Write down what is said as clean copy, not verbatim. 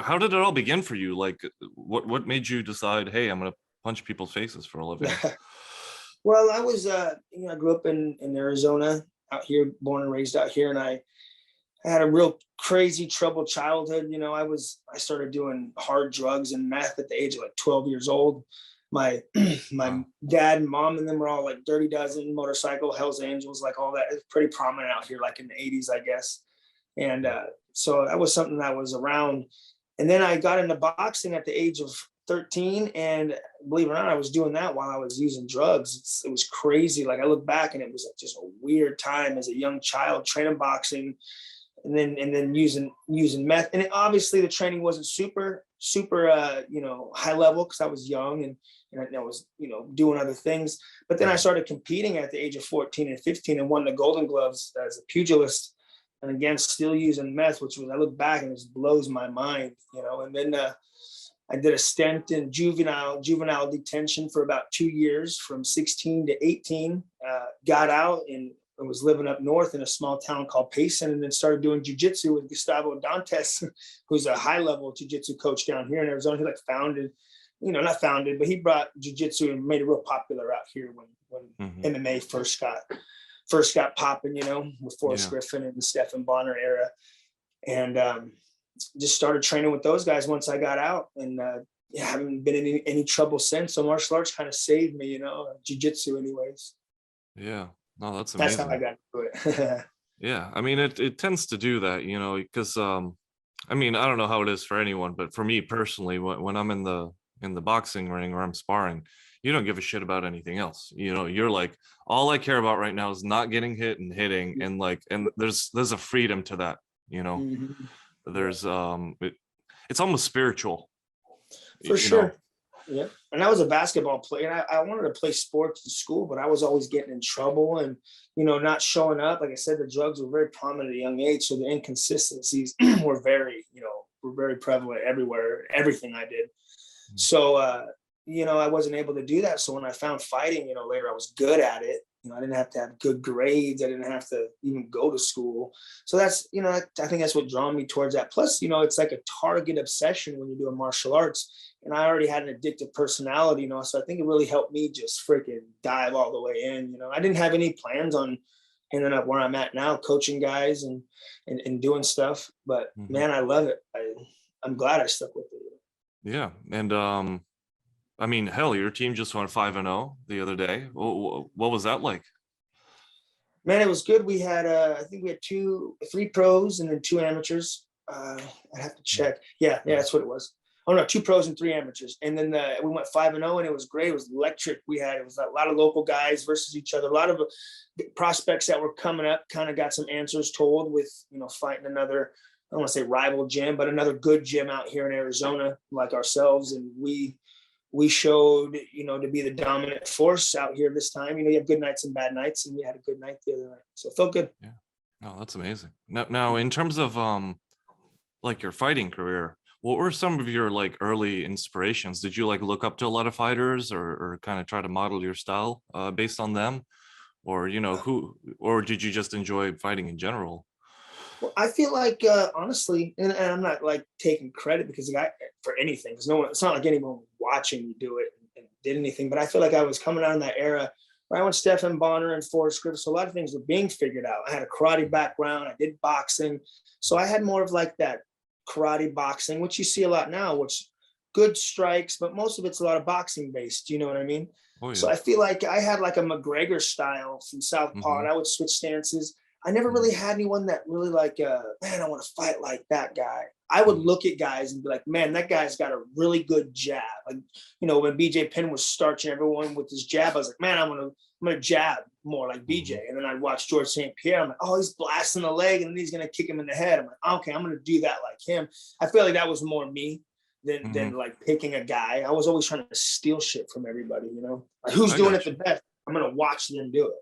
how did it all begin for you? Like, what made you decide, hey, I'm gonna punch people's faces for a living? Well, I was, I grew up in Arizona, out here, born and raised out here, and I had a real crazy troubled childhood. I started doing hard drugs and meth at the age of like 12 years old. My my Wow. dad and mom and them were all like Dirty Dozen, Motorcycle, Hell's Angels, like all that. It's pretty prominent out here, like in the 80s, I guess. And so that was something that was around. And then I got into boxing at the age of 13. And believe it or not, I was doing that while I was using drugs. It was crazy. Like I look back and it was just a weird time as a young child training boxing and then using meth. And obviously the training wasn't super high level because I was young and I was doing other things. But then I started competing at the age of 14 and 15 and won the Golden Gloves as a pugilist. And again, still using meth, which was, I look back and it just blows my mind. And then I did a stint in juvenile detention for about 2 years, from 16 to 18. Got out and I was living up north in a small town called Payson, and then started doing jujitsu with Gustavo Dantes, who's a high-level jiu-jitsu coach down here in Arizona. He founded, not founded, but he brought jiu-jitsu and made it real popular out here when MMA first got popping, with Forrest Griffin and the Stephen Bonner era. And just started training with those guys once I got out, and haven't been in any trouble since. So martial arts kind of saved me, jiu-jitsu anyways. Yeah. No, that's amazing. That's how I got into it. Yeah, I mean, it tends to do that, because I mean, I don't know how it is for anyone, but for me personally, when I'm in the boxing ring or I'm sparring, you don't give a shit about anything else. You're like, all I care about right now is not getting hit and hitting, and there's a freedom to that. There's it's almost spiritual. For sure. Yeah. And I was a basketball player, and I wanted to play sports in school, but I was always getting in trouble and, not showing up. Like I said, the drugs were very prominent at a young age. So the inconsistencies were very prevalent everywhere, everything I did. So, I wasn't able to do that. So when I found fighting, later, I was good at it. I didn't have to have good grades. I didn't have to even go to school. So that's, I think that's what drawn me towards that. Plus, it's like a target obsession when you're doing martial arts. And I already had an addictive personality, so I think it really helped me just freaking dive all the way in. I didn't have any plans on ending up where I'm at now, coaching guys and doing stuff. But man, I love it. I'm glad I stuck with it. Yeah. And I mean, hell, your team just went 5-0 the other day. What was that like? Man, it was good. We had, I think we had 3 pros and then 2 amateurs. I'd have to check. Yeah, that's what it was. Oh no, 2 pros and 3 amateurs. And then we went 5-0 and it was great. It was electric. It was a lot of local guys versus each other. A lot of prospects that were coming up kind of got some answers told with, fighting another, I don't want to say rival gym, but another good gym out here in Arizona like ourselves. And we showed, to be the dominant force out here this time. You have good nights and bad nights, and we had a good night the other night. So it felt good. Yeah. No, that's amazing. Now in terms of like your fighting career, what were some of your like early inspirations? Did you like look up to a lot of fighters or kind of try to model your style based on them? Or, or did you just enjoy fighting in general? Well, I feel like, honestly, and I'm not like taking credit because for anything, because it's not like anyone watching me do it and did anything, but I feel like I was coming out in that era right when Stephen Bonner and Forrest Griffin, so a lot of things were being figured out. I had a karate background, I did boxing. So I had more of like that karate boxing, which you see a lot now, which good strikes, but most of it's a lot of boxing based. You know what I mean? Oh, yeah. So I feel like I had like a McGregor style from Southpaw, and I would switch stances. I never really had anyone that really like, man, I want to fight like that guy. I would look at guys and be like, man, that guy's got a really good jab. Like, when BJ Penn was starching everyone with his jab, I was like, man, I'm gonna jab more like BJ. And then I'd watch George St. Pierre. I'm like, oh, he's blasting the leg and then he's gonna kick him in the head. I'm like, okay, I'm gonna do that like him. I feel like that was more me than like picking a guy. I was always trying to steal shit from everybody, like who's doing it the best? I'm gonna watch them do it.